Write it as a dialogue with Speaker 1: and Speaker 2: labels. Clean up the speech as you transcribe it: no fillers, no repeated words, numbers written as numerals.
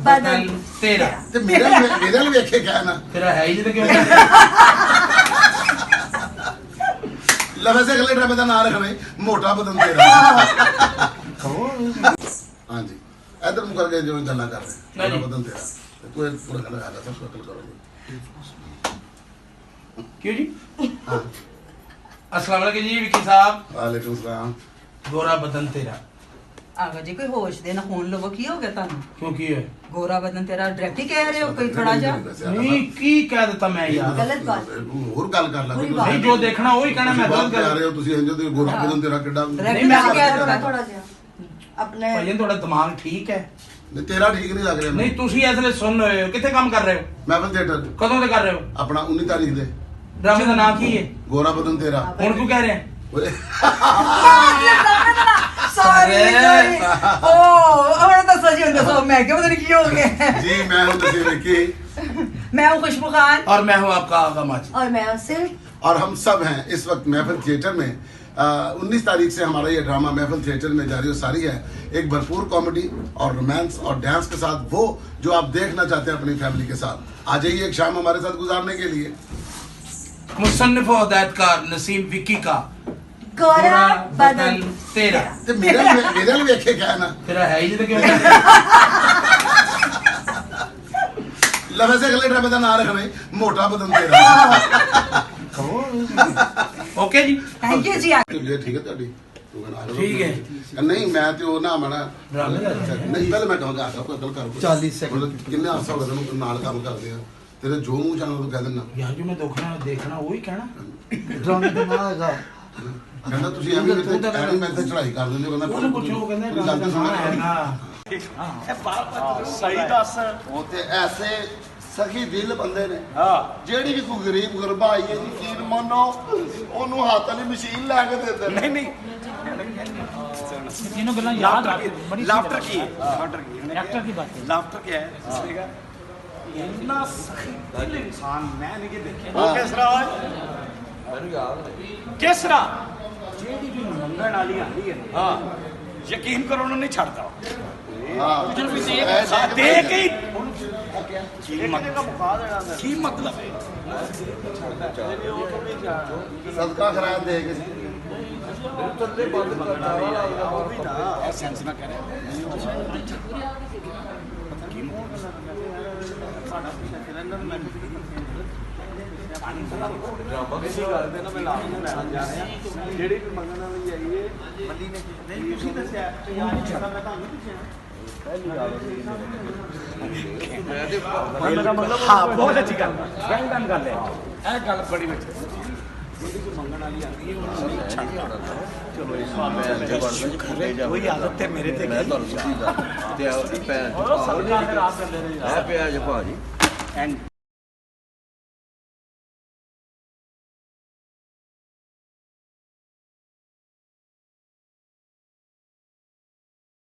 Speaker 1: बदन तेरा।
Speaker 2: ਤੇ ਮੇਰੇ ਲਈ ਵੇਖੇ ਕਿਆ ਨਾ
Speaker 1: तेरा है ही नहीं तो क्यों
Speaker 2: ਲਵੇ ਸੇ ਅਗਲੇ ਡਰਾਮੇ ਦਾ ਨਾਮ ਰੱਖਣਾ ਹੈ, ਮੋਟਾ ਬਦਨ ਤੇਰਾ। ਹਾਂਜੀ ਇਧਰ ਮੁਕਰ ਕੇ ਜੋ ਗੱਲਾਂ ਕਰ ਰਹੇ ਮੋਟਾ ਬਦਨ ਤੇਰਾ ਤੂੰ ਇਹ ਪੂਰਾ ਗੱਲ ਆਗਾ ਸਭ ਅਕਲ ਕਰੋਗੇ
Speaker 1: क्यों जी?
Speaker 2: हाँ
Speaker 1: अस्सलाम वालेकुम जी विकी साहब।
Speaker 2: वालेकुम सलाम।
Speaker 1: गोरा बदन तेरा
Speaker 3: आगा जी कोई होश दे ना फोन लवो की हो गया तानू
Speaker 1: क्यों की है?
Speaker 3: गोरा बदन तेरा डायरेक्ट ही कह रहे हो कोई थोड़ा जा
Speaker 1: नहीं की कह देता मैं यार।
Speaker 3: गलत बात
Speaker 2: ਹੋਰ ਗੱਲ ਕਰ ਲੈ
Speaker 1: नहीं जो देखना वही कहना मैं गलत
Speaker 2: ਕਰ
Speaker 1: कर
Speaker 2: ਰਹੇ ਹੋ ਤੁਸੀਂ ਇੰਜੋ ਤੇ ਗੋਰਾ ਬਦਨ ਤੇਰਾ ਕਿੱਡਾ
Speaker 3: डायरेक्ट
Speaker 1: मैं
Speaker 3: मैं कह
Speaker 1: गलत
Speaker 3: रहा
Speaker 1: कर
Speaker 3: थोड़ा जा अपने
Speaker 1: भाई थोड़ा दिमाग ठीक है?
Speaker 2: ਨਹੀਂ ਤੇਰਾ ਠੀਕ ਨਹੀਂ ਲੱਗ ਰਿਹਾ
Speaker 1: नहीं ਤੁਸੀਂ इसलिए सुन रहे हो कितने काम कर रहे हो?
Speaker 2: ਮਹਿਫਲ ਥੀਏਟਰ
Speaker 1: कदों से कर रहे हो?
Speaker 2: ਆਪਣਾ 19 ਤਾਰੀਖ ਦੇ
Speaker 1: ड्रामे का नाम की है?
Speaker 2: ਗੋਰਾ ਬਦਨ ਤੇਰਾ
Speaker 1: कौन क्यों कह रहे हैं?
Speaker 2: ਓਏ
Speaker 3: सॉरी ओ और तो सच होंगे सो मैं क्या पता नहीं की हो गया
Speaker 2: ਜੀ ਮੈਂ ਹੁਣ ਤੁਸੀਂ ਵੇਖੀ
Speaker 3: मैं हूं खुशबू खान
Speaker 1: और मैं हूँ आपका आगा माची।
Speaker 3: और मैं हूं सिल्क
Speaker 2: और हम सब हैं इस वक्त महफिल थिएटर में 19 तारीख से हमारा ये ड्रामा महफिल थिएटर में जारी और सारी है एक भरपूर कॉमेडी और रोमांस और डांस के साथ वो जो आप देखना चाहते हैं अपनी फैमिली के साथ आ जाइए एक शाम हमारे साथ गुजारने के लिए।
Speaker 1: मुसन्निफ और हिदायतकार नसीम विक्की का
Speaker 3: गोरा बदन
Speaker 1: तेरा।
Speaker 2: ਤੇ ਮੇਰੇ ਲਈ ਵੇਖੇ ਕਿਆ ਨਾ
Speaker 1: तेरा है ही नहीं तो क्यों
Speaker 2: ਲਵੇ ਸੇ ਅਗਲੇ ਡਰਾਮੇ ਦਾ ਨਾਮ ਰੱਖਣਾ ਹੈ, ਮੋਟਾ ਬਦਨ ਤੇਰਾ।
Speaker 1: ओके जी
Speaker 3: थैंक यू जी
Speaker 2: ये ठीक है ਤੁਹਾਡੀ ਤੂੰ ਬਣਾ ਲਓ।
Speaker 1: ठीक है।
Speaker 2: ਨਹੀਂ ਮੈਂ ਤੇ ਉਹ ਨਾ ਮਣਾ
Speaker 1: ड्रामे का
Speaker 2: ਨਹੀਂ ਪਹਿਲੇ ਮੈਂ ਕਹਾਂਗਾ ਆਗਾ ਕੋਈ ਗੱਲ ਕਰ
Speaker 4: 40 ਸੈਕਿੰਡ।
Speaker 2: ਕਿੰਨੇ ਅਰਸਾ ਹੋ ਗਿਆ ਤੈਨੂੰ ਨਾਲ ਕੰਮ ਕਰਦੇ ਆ ਤੇਰੇ ਜੋ ਮੂੰਹ ਜਾਣਾ ਤੂੰ ਕਹਿ ਦਿੰਦਾ
Speaker 1: यार जो मैं देखना वही कहना।
Speaker 4: ਡਰਾਮੇ ਦਾ ਨਾਮ ਹੈਗਾ
Speaker 2: ਕਹਿੰਦਾ ਤੁਸੀਂ ਐਵੇਂ ਐਵੇਂ ਮੈਂ ਤੇ ਚੜਾਈ ਕਰ ਦਿੰਦੇ ਹੋ ਕਹਿੰਦਾ
Speaker 1: ਉਹਨੂੰ ਪੁੱਛੋ ਉਹ ਕਹਿੰਦਾ
Speaker 2: ਤੁਸੀਂ ਗੱਲ ਤਾਂ ਸੁਣੋ।
Speaker 1: ਹੈ ਨਾ।
Speaker 5: ਸਹੀ ਦੱਸ
Speaker 2: ਉਹ ਤੇ ਐਸੇ ਸਖੀ ਦਿਲ ਬੰਦੇ ਨੇ
Speaker 5: ਹਾਂ
Speaker 2: ਜਿਹੜੀ ਵੀ ਕੋਈ ਗਰੀਬ ਗੁਰਬਾ ਆਈ ਹੈ ਯਕੀਨ ਮੰਨੋ ਉਹਨੂੰ ਹੱਥ ਵਾਲੀ ਮਸ਼ੀਨ ਲੈ ਕੇ ਦੇ ਦਿੰਦੇ
Speaker 5: ਨਹੀਂ
Speaker 6: तीनों गल्ला याद रख बड़ी
Speaker 5: ਲਾਫਟਰ ਕੀ ਹੈ
Speaker 6: एक्टर की बात है
Speaker 5: ਲਾਫਟਰ ਕੀ ਹੈ ਦੱਸੇਗਾ ਇੰਨਾ ਸਖੀ ਦਿਲ ਇਨਸਾਨ ਮੈਂ ਨਹੀਂ ਕਿ ਦੇਖਿਆ ਉਹ ਕਿਸ ਤਰ੍ਹਾਂ ਹੈ ਕਿਸ ਤਰ੍ਹਾਂ ਜਿਹੜੀ ਵੀ ਮੰਗਣ ਵਾਲੀ ਆਂਦੀ ਹੈ ਹਾਂ ਯਕੀਨ ਕਰੋ ਉਹਨੂੰ ਨਹੀਂ ਛੱਡਦਾ
Speaker 2: ਹਾਂ
Speaker 5: ਦੇ ਕੇ ਹੀ ਕੀ ਮਤਲਬ ਕੀ ਮਤਲਬ ਹੈ
Speaker 2: ਸਦਕਾ ਖਰਾਇਆ ਦੇ ਕੇ
Speaker 5: ਸੈਂਸ ਨਾ ਕਰੇ ਜਿਹੜੀ ਵੀ ਮੰਗਣ ਵਾਲੀ ਆਈ ਹੈ ਮੱਲੀ ਨੇ ਨਹੀਂ ਤੁਸੀਂ ਦੱਸਿਆ ਮੈਂ ਤੁਹਾਨੂੰ ਪੁੱਛਿਆ ਹਾਂ ਬਹੁਤ ਅੱਛੀ ਗੱਲ ਵੈਲ ਡਨ ਗੱਲ ਹੈ ਇਹ ਗੱਲ ਬੜੀ ਵਿੱਚ ਮੰਗਣ ਵਾਲੀ ਆਂਦੀ ਹੈ ਉਹਨੂੰ ਛੱਡਦਾ ਚਲੋ ਇਸ ਵਾਰ ਕੋਈ ਆਦਤ ਤੇ ਮੇਰੇ ਤੇ
Speaker 4: ਮੈਂ ਤੁਹਾਨੂੰ ਸਿੱਧੀ ਦੱਸ ਤੇ ਭੈਣ
Speaker 5: ਸਰਕਾਰ ਦੇ ਰਾਤ ਦੇ
Speaker 4: ਹੈ ਪਿਆ ਜੇ ਭਾਜੀ
Speaker 5: ਐਂਡ